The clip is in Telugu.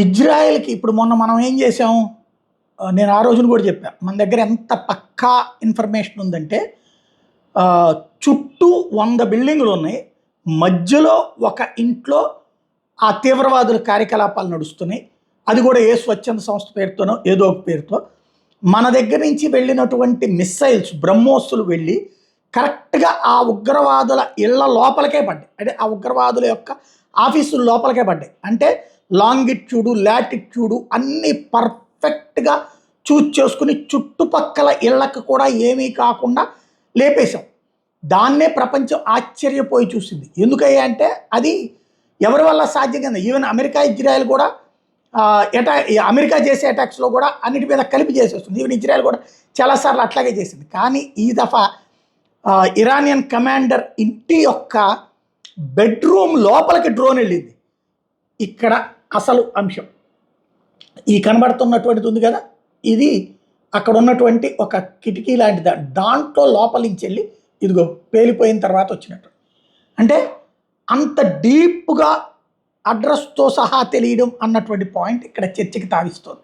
ఇజ్రాయెల్కి ఇప్పుడు మొన్న మనం ఏం చేసాం, నేను ఆ రోజున కూడా చెప్పా, మన దగ్గర ఎంత పక్కా ఇన్ఫర్మేషన్ ఉందంటే చుట్టూ 100 బిల్డింగులు ఉన్నాయి, మధ్యలో ఒక ఇంట్లో ఆ తీవ్రవాదుల కార్యకలాపాలు నడుస్తున్నాయి. అది కూడా ఏ స్వచ్ఛంద సంస్థ పేరుతోనో ఏదో ఒక పేరుతో మన దగ్గర నుంచి వెళ్ళినటువంటి మిస్సైల్స్ బ్రహ్మోస్సులు వెళ్ళి కరెక్ట్గా ఆ ఉగ్రవాదుల ఇళ్ల లోపలికే పడ్డాయి. అంటే ఆ ఉగ్రవాదుల యొక్క ఆఫీసుల లోపలికే పడ్డాయి. అంటే లాంగిట్యూడు లాటిట్యూడు అన్నీ పర్ఫెక్ట్గా చూజ్ చేసుకుని చుట్టుపక్కల ఇళ్లకు కూడా ఏమీ కాకుండా లేపేశాం. దాన్నే ప్రపంచం ఆశ్చర్యపోయి చూసింది. ఎందుకయ్యా అంటే అది ఎవరి వల్ల సాధ్యం కదా. ఈవెన్ అమెరికా ఇజ్రాయెల్ కూడా అమెరికా చేసే అటాక్స్లో కూడా అన్నిటి మీద కలిపి చేసేస్తుంది. ఈవెన్ ఇజ్రాయెల్ కూడా చాలాసార్లు అట్లాగే చేసింది. కానీ ఈ దఫా ఇరానియన్ కమాండర్ ఇంటి యొక్క బెడ్రూమ్ లోపలికి డ్రోన్ వెళ్ళింది. ఇక్కడ అసలు అంశం ఈ కనబడుతున్నటువంటిది ఉంది కదా, ఇది అక్కడ ఉన్నటువంటి ఒక కిటికీ లాంటిది, దాంట్లో లోపల నుంచి వెళ్ళి ఇదిగో పేలిపోయిన తర్వాత వచ్చినట్టు. అంటే అంత డీప్గా అడ్రస్తో సహా తెలియడం అన్నటువంటి పాయింట్ ఇక్కడ చర్చకి తావిస్తోంది.